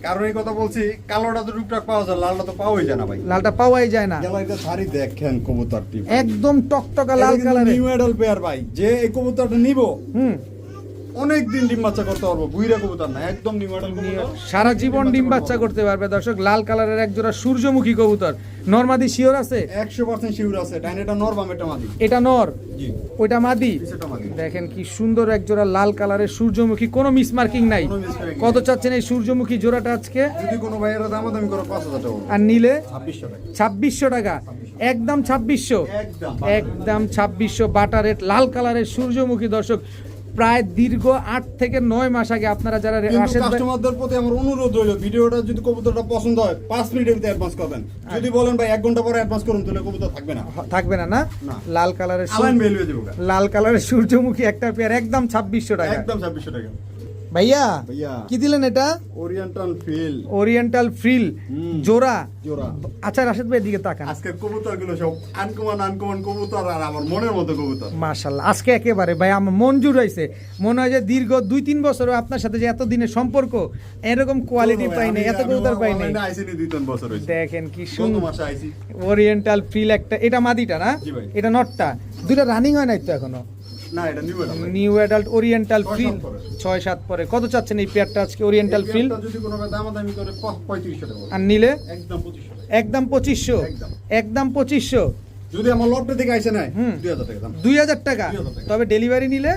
কারণ এই কথা বলছি, কালোটা তো টুকটাক পাওয়া যায়, লালটা তো পাওয়াই যায় না ভাই। লালটা পাওয়াই যায় না। গ্যালারিতে শাড়ি দেখেন কবুতরটি, একদম টকটকা লাল কালারের। নিউ অ্যাডাল্ট পেয়ার ভাই। যে এই কবুতরটা নিব হুম, অনেক দিন ডিম বাচ্চা করতে পারবো, বুইরা কবুতর না, একদম নিউ অ্যাডাল্ট কবুতর। সারা জীবন ডিম বাচ্চা করতে পারবে দর্শক। লাল কালারের এক জোড়া সূর্যমুখী কবুতর। নরমাদি শিওর আছে? 100% শিওর আছে। ডাইনেটা নর, বামেটা মাদি। এটা নর, জি, ওইটা মাদি। পিছেটা মাদি। দেখেন কি সুন্দর এক জোড়া লাল কালারের সূর্যমুখী, কোনো মিসমার্কিং নাই। কোনো mismarking কত নাই। চাচ্ছেন এই সূর্যমুখী জোড়াটা আজকে? যদি কোনো ভাইয়েরা দামাদামি করে 5000 টাকা পড়বে। আর নিলে? 2600 টাকা। 2600 টাকা। একদম 2600। একদম একদম 2600 বাটার রেট লাল কালারের সূর্যমুখী দর্শক। প্রায় দীর্ঘ 8 থেকে 9 মাস আগে আপনারা যারা কিন্তু রাশেদ ভাই, কাস্টমারদের প্রতি আমার অনুরোধ রইল, ভিডিওটা যদি কবুতরটা পছন্দ হয় 5 মিনিটের ভিতরে অ্যাডভান্স করবেন। যদি বলেন ভাই 1 ঘন্টা পরে অ্যাডভান্স করুন, তাহলে কবুতর থাকবে না। থাকবে না না? না। লাল কালারের আলাইন বেল হয়ে যাবে। লাল কালারের সূর্যমুখী একটা পেয়ার একদম 2600 টাকা। একদম 2600 টাকা। ভাইয়া ভাইয়া, কি দিলেন এটা? ওরিয়েন্টাল ফিল ওরিয়েন্টাল ফ্রিল জোড়া। জোড়া। আচ্ছা রাশেদ ভাই দিকে তাকান। আজকে কবুতরগুলো সব আনকমন কবুতর, আর আমার মনের মতো কবুতর। মাশাআল্লাহ, আজকে একেবারে ভাই আমার মন জুড়াইছে। মনে হয় যে দীর্ঘ 2-3 বছরও আপনার সাথে যে এত দিনের সম্পর্ক, এরকম কোয়ালিটি পাই নাই, এত কবুতর পাই নাই। আমি আইসিনি 2-3 বছর হইছে। দেখেন কি গত সুন্দর মাসে আইছি। ওরিয়েন্টাল ফ্রিল একটা। এটা মাদিটা না? জি ভাই। এটা নটটা। দুইটা রানিং হয় নাই তো এখনো? না, এটা নিউ এটা ভাই। নিউ অ্যাডাল্ট ওরিয়েন্টাল 6-7 ফ্রিল পরে। 6-7 পরে। কত চাচ্ছেন এই পেয়ারটা আজকে ওরিয়েন্টাল এই ফ্রিল? পেয়ারটা যদি কোনো ভাই দামাদামি করে 3500 টাকা পড়বে। আর নিলে? একদম 2500 টাকা। একদম 2500। একদম। একদম 2500। যদি আমার লটটা থেকে আইসে নাই 2000 টাকা দাম। 2000 টাকা। 2000 টাকা। তবে ডেলিভারি নিলে?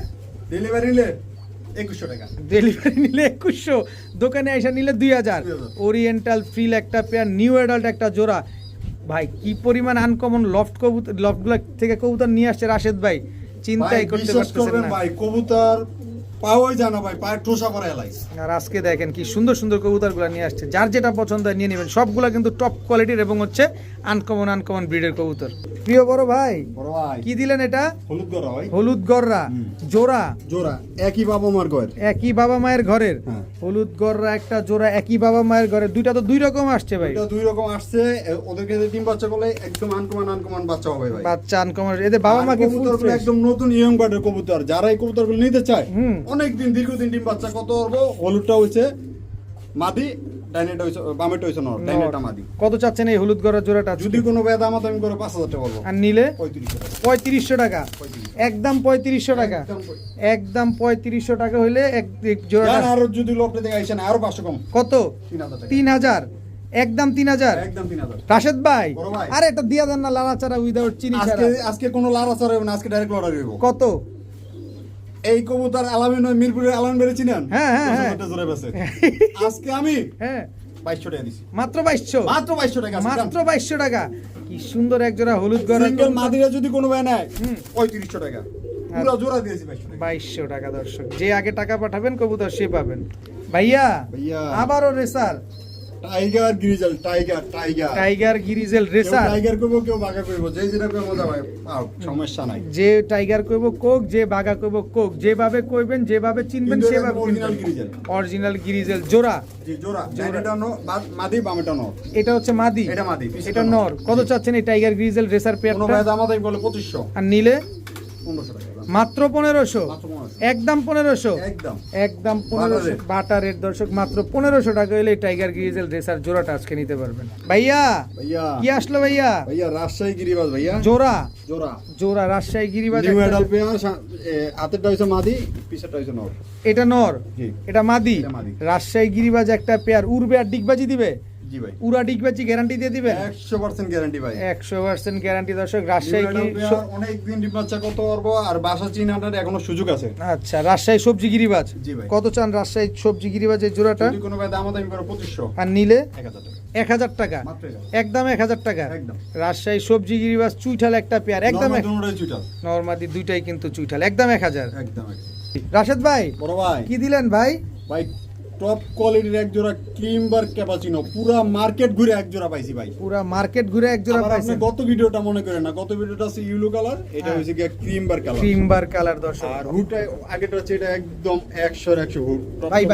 ডেলিভারি নিলে 2100 টাকা। ডেলিভারি নিলে 2100, দোকানে এসে নিলে 2000। 2000। ওরিয়েন্টাল ফ্রিল একটা পেয়ার, নিউ অ্যাডাল্ট একটা জোড়া। ভাই কি পরিমাণ আনকমন লফট কবুতর, লফটগুলো থেকে কবুতর নিয়ে আসছে রাশেদ ভাই। চিন্তাই ভাই, করতে বিশ্বাস পারতেছেন করবেন না। ভাই, কবুতর পাওয়াই জানা ভাই, পায়ের ঠোসা পরে এলাই। আর আজকে দেখেন কি সুন্দর সুন্দর কবুতরগুলো নিয়ে আসছে, যার যেটা পছন্দ হয় নিয়ে নেবেন। সবগুলা কিন্তু টপ কোয়ালিটির এবং হচ্ছে আনকমন ব্রিডের কবুতর। প্রিয় বড় ভাই, বড় ভাই, কি দিলেন এটা? হলুদ গড়া ভাই, হলুদ গররা জোড়া, জোড়া একই বাবা মার গয়ের। একই বাবা মায়ের ঘরের হ্যাঁ। হলুদ গররা একটা জোড়া একই বাবা মায়ের ঘরের। দুইটা তো দুই রকম আসছে ভাই, এটা দুই রকম আসছে, ওদেরকে যে ডিম বাচ্চা করলে একদম আনকমন বাচ্চা হবে ভাই। বাচ্চা আনকমন, এদের বাবা আর মাকে কবুতরগুলো একদম নতুন ইয়ং বার্ডের কবুতর, যারা এই কবুতরগুলো নিতে চায় হুম। অনেকদিন দীর্ঘদিন ডিম বাচ্চা কত করবো। হলুদটা হইছে মাদি, ডাইনেটা হইছে বামেটা হইছে নর, ডাইনেটা মাদি। কত চাচ্ছেন এই হলুদ গররা জোড়াটা আজকে? যদি কোনো বেদা আমাতে আমি করে 5,000 টাকা বলবো। আর নিলে 3500 টাকা। 3500 টাকা, একদম 3500 টাকা, একদম 3500 টাকা হইলে এক জোড়াটা। আর যদি লোকটা দেখে আইসেন আরো 500 কম, কত? 3000 টাকা। 3000, একদম 3000। একদম 3000। রাশেদ ভাই, বড় ভাই। আরে এটা দিয়া দেন না, লালাচারা উইদাউট চিনি ছাড়া। আজকে কোনো লাড়াচাড়া হবে না, আজকে ডাইরেক্ট লড়াই হইব। কত? এই কবুতর আলামিন মিরপুরের আলামিন বেড়ে চিনেন? হ্যাঁ, হ্যাঁ, হ্যাঁ। জোরে বেছে। আজকে আমি হ্যাঁ, 2200 টাকা দিছি। মাত্র 2200, মাত্র 2200 টাকা। মাত্র 2200 টাকা। কি সুন্দর এক জোড়া হলুদ গররা সিঙ্গেল মাদিরা যদি কোনো ভাই নেয় হুম। 3500 টাকা। পুরো জোড়া দিয়েছি 2200 টাকা। 2200 টাকা। দর্শক, যে আগে টাকা পাঠাবেন কবুতর সে পাবেন। ভাইয়া ভাইয়া। আবারও racer, tiger grizzle, tiger. Tiger grizzle racer. Tiger করবো, কেউ বাঘা করবো, যে যেটা করে মজা ভাই, সমস্যা নাই। যে টাইগার কইব কোক, যে বাগা কইব কোক, যেভাবে কইবেন যেভাবে চিনবেন কিন্তু সেভাবে অরিজিনাল গ্রিজেল। অরিজিনাল গিরিজেল জোড়া। জি, জোড়া। ডাইনেটা মাদি, বামেটা নর। এটা হচ্ছে মাদি, এটা মাদি, এটা নর। কত চাচ্ছেন এই টাইগার গ্রিজেল রেসার কোনো পেয়ারটা? ভাই দাম আমাদের বলে 2500, আর নিলে 1500 টাকা। মাত্র 1500, মাত্র 1500। একদম 1500, একদম। একদম 1500 বাটারের। দর্শক, মাত্র 1500 টাকা হলে এই টাইগার গ্রিজেল রেসার জোড়াটা আজকে নিতে পারবেন। ভাইয়া ভাইয়া, কি আসলো ভাইয়া? ভাইয়া রাজশাহী গিরিবাজ ভাইয়া। জোড়া, জোড়া। জোড়া রাজশাহী গিরিবাজ নিউ একটা। অ্যাডাল্ট পেয়ার, হাতেরটা হইছে মাদি, পিছেরটা হইছে নর। এটা নর, জি। এটা মাদি। এটা মাদি। রাজশাহী গিরিবাজ একটা পেয়ার। উড়বে আর ডিগবাজি দিবে? জি ভাই। উড়া ডিগবাজি গ্যারান্টি দিয়ে দিবেন? 100% গ্যারান্টি ভাই। 100% গ্যারান্টি। দর্শক, নিউ রাজশাহী অ্যাডাল্ট পেয়ার, অনেকদিন ডিম বাচ্চা করতে পারবো, আর বাসা চিনাটার এখনো সুযোগ আছে। আচ্ছা, রাজশাহী সবজি গিরিবাজ। জি ভাই। কত চান রাজশাহী সবজি গিরিবাজের জোড়াটা? যদি কোনো ভাই দাম আমাদের করে 2500, আর নিলে 1000 টাকা। 1000 টাকা, মাত্র 1000। একদম 1000 টাকা। একদম। রাজশাহী সবজি গিরিবাজ চুইঠাল একটা পেয়ার, একদম নরমাল দুটোই চুইটাল। নরমাদি দুইটাই কিন্তু চুইঠাল, একদম 1000। একদম। রাশেদ ভাই, বড় ভাই, কি দিলেন ভাই? ভাই টপ কোয়ালিটির এক জোড়া ক্রিমবার ক্যাপাচিনো, পুরা মার্কেট ঘুরে এক জোড়া পাইছি ভাই। পুরা মার্কেট ঘুরে এক জোড়া আবার আপনি পাইছেন। গত ভিডিওটা মনে করেন না, গত ভিডিওটা আছে ইয়েলো কালার, এটা হ্যাঁ। হইছে কি ক্রিমবার কালার। ক্রিমবার কালার। দর্শক, আর হুডটা আগেটা হচ্ছে এটা একদম 100 এর 100 হুড। ভাই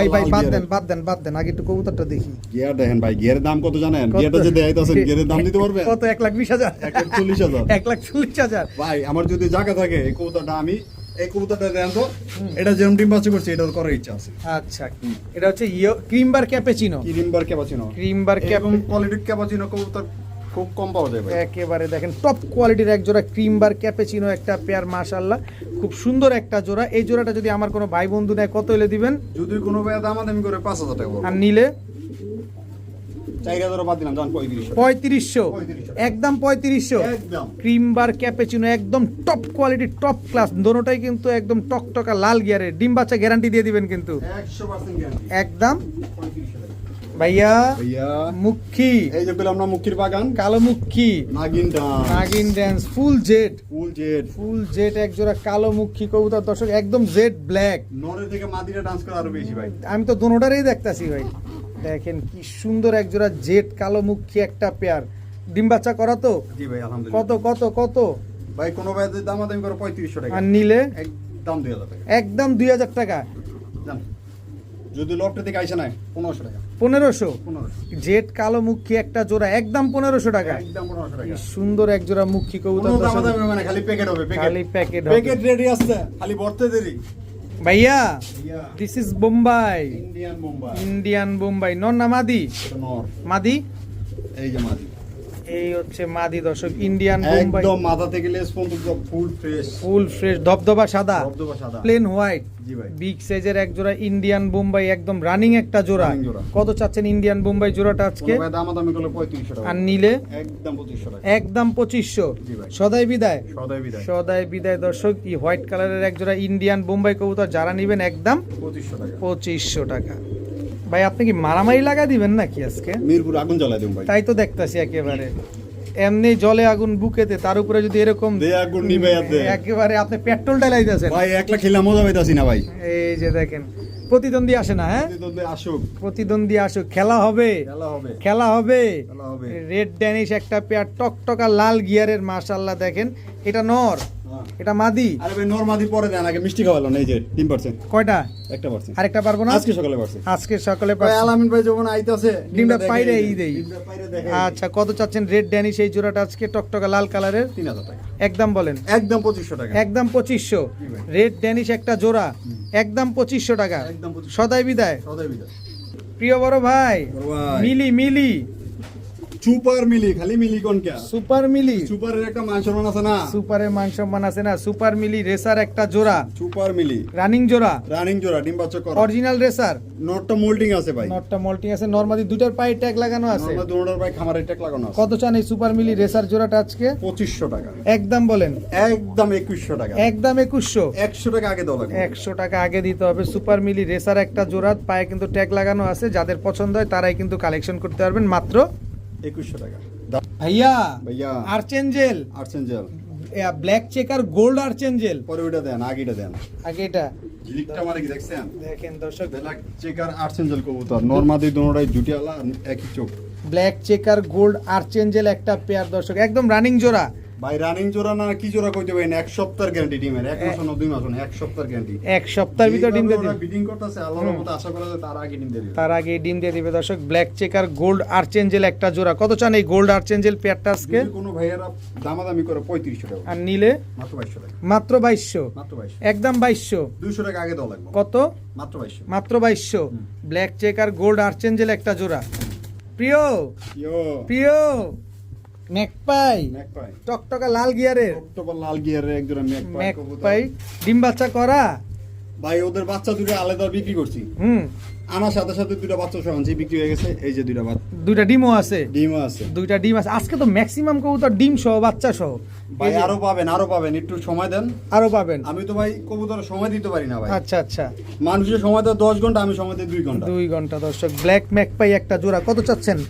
বাদ দেন আগে একটু কবুতরটা দেখি। গিয়ার দেখেন ভাই, গিয়ারের দাম কত জানেন? কত? গিয়ারটা যে দেখাইতাছেন, গিয়ারের দাম দিতে পারবে? কত? 1,20,000, 1,40,000। 1,40,000। ভাই আমার যদি জায়গা থাকে এই কবুতরটা আমি, এই কবুতরটা দেন তো, এটা যেরকম ডিম বাচ্চা করছে এটা করার ইচ্ছা আছে। আচ্ছা, এটা হচ্ছে ক্রিমবার ক্যাপেচিনো। ক্রিমবার ক্যাপাচিনো, ক্রিমবার এবং কোয়ালিটির ক্যাপাচিনো কবুতর খুব কম পাওয়া যায় ভাই। একেবারে দেখেন টপ কোয়ালিটির এক জোড়া ক্রিমবার ক্যাপেচিনো একটা পেয়ার, মাশাআল্লাহ খুব সুন্দর একটা জোড়া। এই জোড়াটা যদি আমার কোনো ভাই বন্ধু নেয় কত হলে দিবেন? যদি কোনো ভাই দাম আমি করে 5,000 টাকা বলবো। আর নিলে 4,000 বাদ দিলাম, জান 3500। 3500, একদম 3500। একদম। ক্রিমবার ক্যাপেচিনো একদম টপ কোয়ালিটি, টপ ক্লাস। দোনোটাই কিন্তু একদম টকটকা লাল গিয়ারের। ডিম বাচ্চা গ্যারান্টি দিয়ে দিবেন কিন্তু 100% গ্যারান্টি। একদম। 3500 টাকা। ভাইয়া ভাইয়া, মুখী, এই যে পেলাম না মুক্তির বাগান, কালো মুখী, নাগিন ডান্স, নাগিন dance, full jade, full jade. এক জোড়া কালো মুখী কবুতর। দর্শক, একদম জেড ব্ল্যাক। নরে থেকে মাদিরা ডান্স করে আরো বেশি ভাই। আমি তো দোনোটারই দেখতাছি ভাই। দেখেন কি সুন্দর এক জোড়া জেড কালো মুখী একটা পেয়ার। ডিম বাচ্চা করা তো? জি ভাই, আলহামদুলিল্লাহ। কত কত কত? ভাই কোনো ভাই দাম আমি করে 3500 টাকা। আর নিলে একদম 2000 টাকা। একদম 2000 টাকা। জান, যদি লফটে থেকে আইসা নাই 1500 টাকা। 1500, 1500। জেড কালো মুখী একটা জোড়া, একদম 1500 টাকা। একদম 1500 কি টাকা। সুন্দর এক জোড়া মুখী কবুতর। কোনো দাম দর্শক, দাম মানে খালি প্যাকেট হবে, খালি প্যাকেট হবে। প্যাকেট রেডি আছে, খালি ভরতে দেরি। ভাইয়া, yeah, this is Bombay, Indian Mumbai. Indian Bombay. নর না মাদি? এটা নর। মাদি। এই যে মাদি, এই হচ্ছে মাদি। দর্শক, ইন্ডিয়ান বোম্বাই, একদম মাথা থেকে লেস পর্যন্ত ফুল ফ্রেশ, ফুল ফ্রেশ, ধবধবা সাদা, ধবধবা সাদা। প্লেন হোয়াইট, জি ভাই। বিগ সাইজের এক জোড়া ইন্ডিয়ান বোম্বাই, একদম রানিং একটা জোড়া। Running জোড়া। কত চাচ্ছেন ইন্ডিয়ান বোম্বাই জোড়াটা আজকে? কোনো ভাই দাম আমি করলে 3500 টাকা। আর নিলে একদম 2500 টাকা। একদম 2500। জি ভাই। সদাই বিদায়, সদাই বিদায়। সদাই বিদায়। দর্শক, এই হোয়াইট কালারের এক জোড়া ইন্ডিয়ান বোম্বাই কবুতর যারা নিবেন একদম 2500 টাকা। 2500 টাকা। ভাই, আপনি কি মারামারি লাগা দিবেন নাকি আজকে? মিরপুর আগুন জ্বালায় দেব ভাই। তাই তো দেখতাছি একেবারে। এমনি জলে আগুন বুকেতে, তার উপরে যদি এরকম দে আগুন নিবে দে। একেবারে আপনি পেট্রোল ডালাইতেছেন। ভাই একলা খেলা মজা পাইতাছি না ভাই। এই যে দেখেন, প্রতিদ্বন্দ্বী আসে না, হ্যাঁ প্রতিদ্বন্দ্বী আসুক, প্রতিদ্বন্দ্বী আসুক, খেলা হবে, খেলা হবে, খেলা হবে। খেলা হবে। রেড ড্যানিশ একটা পেয়ার, টকটকা লাল গিয়ারের, মাশাআল্লাহ দেখেন। এটা নর, হ্যাঁ। এটা মাদি। আরে ভাই নরমাদি পরে দেন, আগে মিষ্টি খাওয়ালো না, এই যে 3%। কয়টা? 1%। আরেকটা পারবো না, আজকে সকালে পারছে। আজকে সকালে ভাই পারছি। আলামিন ভাই যখন আইতাছে ডিমটা পাইরে এই দেই। ডিমটা পাইরে দেখে। আচ্ছা, কত চাচ্ছেন রেড ড্যানিশ এই জোড়াটা আজকে, টকটকা লাল কালারের? 3000 টাকা। একদম বলেন। একদম 2500 টাকা। একদম 2500। জি ভাই। রেড ড্যানিশ একটা জোড়া, একদম 2500 টাকা। একদম 2500। সদাই বিদায়। সদাই বিদায়। প্রিয় বড় ভাই, বড় ভাই। মিলি মিলি সুপার মিলি, খালি মিলি কোন কে? সুপার মিলি। সুপারের একটা মান সম্মান আছে না? সুপারের মান সম্মান আছে না? সুপার মিলি রেসার একটা জোড়া, সুপার মিলি রানিং জোড়া, রানিং জোড়া, ডিম বাচ্চা করা। Original racer. নটটা মোল্ডিং আছে ভাই। নটটা মোল্টিং আছে, নরমালি দুটার পায়ে ট্যাগ লাগানো আছে। আমরা দুটোর ভাই খামারের ট্যাগ লাগানো আছে। কত চান এই সুপার মিলি রেসার জোড়াটা আজকে? 2500 টাকা। একদম বলেন। একদম 2100 টাকা। একদম 2100। 100 টাকা আগে দাও লাগবে। 100 টাকা আগে দিতে হবে। সুপার মিলি রেসার একটা জোড়া, পায়ে কিন্তু ট্যাগ লাগানো আছে। যাদের পছন্দ হয় তারাই কিন্তু কালেকশন করতে পারবেন মাত্র 2100 টাকা। ভাইয়া ভাইয়া archangel, আর্সেঞ্জেল black checker gold archangel. পরে ওইটা দেন, আগেটা দেন। আগে এটা ঝিলিকটা মানে কি দেখছেন? দেখেন দর্শক, ব্ল্যাক চেকার আর্সেঞ্জেল কবুতর, নরমাদি দুটোটাই জুটিয়ালা, একই চোখ। ব্ল্যাক চেকার গোল্ড আর্চেঞ্জেল একটা পেয়ার দর্শক, একদম রানিং জোড়া। ভাই রানিং জোড়া না কি জোড়া কইতে পারেন? 1 সপ্তাহের গ্যারান্টি ডিমের, 1 মাস না 2 মাস না, 1 সপ্তাহের গ্যারান্টি। এক সপ্তাহের ভিতর ডিম দিয়ে দিবে। বিডিং করতেছে, আল্লাহর মতো আশা করা যায় তার আগে ডিম দিয়ে দিবে। তার আগে ডিম দিয়ে দিবে দর্শক। ব্ল্যাক চেকার গোল্ড আর্চেঞ্জেল একটা জোড়া, কত চান এই গোল্ড আর্চেঞ্জেল পেয়ারটা আজকে? যদি কোনো ভাইয়ারা দামাদামি করে 3500 টাকা, আর নিলে মাত্র 2200 টাকা। মাত্র 2200। মাত্র 2200। একদম 2200। 200 টাকা আগে দাও লাগবে। কত? মাত্র 2200। মাত্র 2200। ব্ল্যাক চেকার গোল্ড আর্চেঞ্জেল একটা জোড়া। প্রিয় ইয়ো প্রিয় ম্যাকপাই, ম্যাকপাই, টকটকা লাল গিয়ারের অক্টোবর লাল গিয়ারের এক জোড়া ম্যাকপাই কবুতর। ম্যাকপাই, ডিম বাচ্চা করা। ভাই ওদের বাচ্চা দুটো আলাদা বিক্রি করছি, হুম, আমার সাথে সাথে দুটো বাচ্চা সহ আনছি, বিক্রি হয়ে গেছে। এই যে দুটো বাচ্চা, দুইটা ডিমও আছে। ডিমও আছে। দুইটা ডিম আছে আজকে তো ম্যাক্সিমাম কবুতর ডিম সহ, বাচ্চা সহ। ভাই এই যে আরো পাবেন, আরো পাবেন, একটু সময় দেন। আরো পাবেন। আমি তো ভাই কবুতর সময় দিতে পারি না ভাই। আচ্ছা আচ্ছা, মানুষের সময় দেয় 10 ঘন্টা, আমি সময় দিই 2 ঘন্টা। 2 ঘন্টা দর্শক। ব্ল্যাক ম্যাকপাই একটা জোড়া, কত চাচ্ছেন?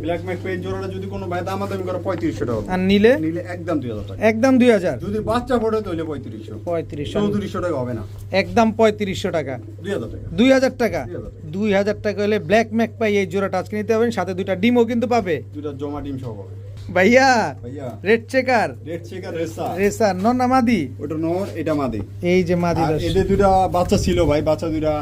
ব্ল্যাক ম্যাকপাই জোড়াটা যদি কোনো ভাই দামাদামি করে 3500 টাকা, আর নিলে? নিলে একদম 2000 টাকা। একদম 2000। যদি বাচ্চা ফোটে তাহলে 3500, 3500। 3400 টাকা হবে না, একদম 3500 টাকা। 2000 টাকা। 2000 টাকা। 2000 2000 টাকা হলে ব্ল্যাক ম্যাকপাই এই জোড়াটা আজকে নিতে পারবেন, সাথে দুইটা ডিমও কিন্তু পাবে। দুটো জমা ডিম সহ পাবে। ভাইয়া ভাইয়া red checker red checker racer, racer নন মাদি। ওটা নর, এটা মাদি। এই যে মাদি আর দর্শক। এদের দুটা বাচ্চা ছিল ভাই, বাচ্চা দুটা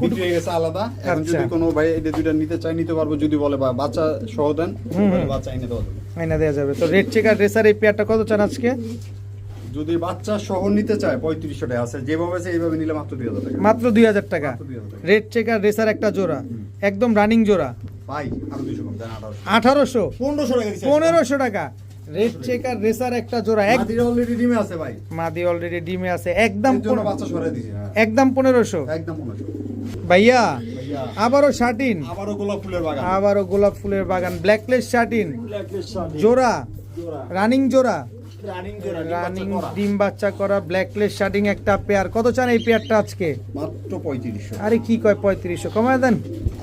বিক্রি হয়ে গেছে আলাদা। এখন আচ্ছা। যদি কোনো ভাই এদের দুটা নিতে চাই নিতে পারবো, যদি বলে বা বাচ্চা সহ দেন তাহলে বাচ্চা এনে দেওয়া যাবে। আইনা দেওয়া যাবে। তো রেড চেকার রেসার এই পেয়ারটা কত চান আজকে? যদি বাচ্চা সহ নিতে চায় 3500 টাকা আছে, যেভাবে আছে এইভাবে নিলে মাত্র 2000 টাকা। মাত্র 2000 টাকা। মাত্র 2000 টাকা। রেড চেকার রেসার একটা জোড়া, একদম রানিং জোড়া। ভাই আরো 200 কম দেন, 1800 1800। 1500 টাকা দিছে। 1500 টাকা। রেড চেকার রেসার একটা জোড়া, মাদিরা অলরেডি ডিমে আছে ভাই, মাদি অলরেডি ডিমে আছে। একদম এর জন্য বাচ্চা সরাই দিছি। হ্যাঁ, একদম 1500। একদম 1500। ভাইয়া ভাইয়া আবারও শার্টিন, আবারও গোলাপ ফুলের বাগান, আবারও গোলাপ ফুলের বাগান, ব্ল্যাকলেস শার্টিন জোড়া, রানিং জোড়া, রানিং ডিম বাচ্চা করা ব্ল্যাকলেস শার্টিং একটা পেয়ার। কত চান এই পেয়ারটা আজকে? মাত্র 3500। আরে কি কয় 3500, কমায় দেন।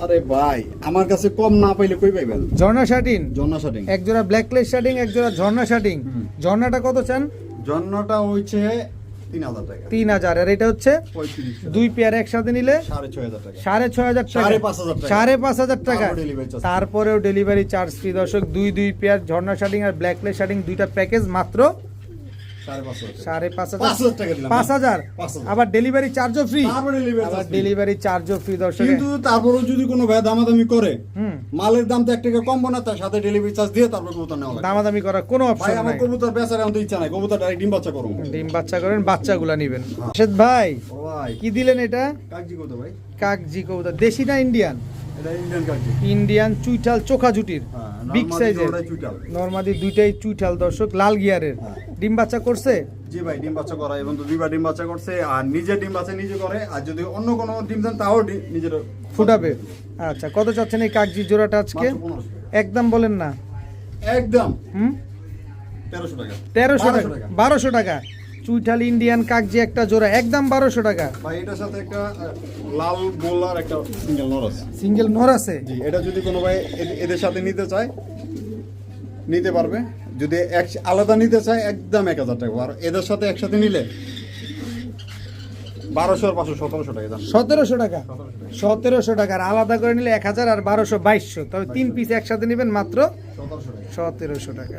আরে ভাই আমার কাছে কম না পাইলে কই পাইবেন? ঝর্ণা শার্টিন জন্না শাটিং, এক জোড়া, ব্ল্যাকলেস শার্টিং এক জোড়া, ঝর্ণা শার্টিং। ঝর্ণাটা কত চান? জন্নাটা হইছে 3000 টাকা। 3000। আর এটা হচ্ছে 3500, দুই পেয়ার একসাথে নিলে 6500 টাকা। 6500 টাকা। 5500 টাকা। 5500 টাকা। তারপর delivery charge। তারপরেও ডেলিভারি চার্জ ফ্রি দর্শক। দুই পেয়ার ঝর্ণা শার্টিং আর ব্ল্যাকলেস শার্টিং, দুইটা প্যাকেজ মাত্র 5500 5,500 টাকা দিলাম। 5000। 5000 আবার ডেলিভারি চার্জও ফ্রি। তারপর delivery আবার charge free। ডেলিভারি চার্জও ফ্রি দর্শক। কিন্তু তারপরও যদি কোনো ভাই দামাদামি করে, হুম, মালের দাম তো 1 টাকা কমবো না, তার সাথে ডেলিভারি চার্জ দিয়ে তারপর কবুতর নেওয়া লাগবে। দামাদামি করার কোনো ভাই অপশন আমার নাই। কবুতর বেচার এখন তো ইচ্ছা নাই, কবুতর ডাইরেক্ট ডিম বাচ্চা করুন। ডিম বাচ্চা করেন, বাচ্চাগুলা নেবেন। রাশেদ ভাই ও ভাই কি দিলেন এটা? কাগজি কত ভাই? কাকজি কবুতর, দেশি না ইন্ডিয়ান? এটা ইন্ডিয়ান কাগজি। ইন্ডিয়ান চুইঠাল চোখা জুটির, হ্যাঁ, বিগ নরমালি সাইজের। জোড়াটাই চুইটাল। নরমালি দুইটাই চুইঠাল দর্শক, লাল গিয়ারের। হ্যাঁ। ডিম বাচ্চা করছে? জি ভাই ডিম বাচ্চা করা, এবং তো দুইবার ডিম বাচ্চা করছে, আর নিজে ডিম বাচ্চা নিজে করে, আর যদি অন্য কোনো ডিম দেন তাও নিজের ফুটাবে। আচ্ছা, কত চাচ্ছেন এই কাকজি জোড়াটা আজকে? মাত্র 1500 টাকা। একদম বলেন না। একদম হুম, 1300 টাকা। 1300 1200 টাকা। 1200 টাকা। চুইঠাল ইন্ডিয়ান কাকজি একটা জোড়া, একদম 1200 টাকা। ভাই এটার সাথে একটা লাল গোলার একটা সিঙ্গেল নর আছে। সিঙ্গেল নর আছে? জি, এটা যদি কোনো ভাই এদের সাথে নিতে চায় নিতে পারবে। যদি আলাদা নিতে চায় একদম 1000 টাকা, আর এদের সাথে একসাথে নিলে 1200 আর 500 1700 টাকা দাম। 1700 টাকা, 1700 টাকা। আর আলাদা করে নিলে 1000 আর 1200 2200, তবে 3 পিস একসাথে নেবেন মাত্র 1700 টাকা। 1700 টাকা।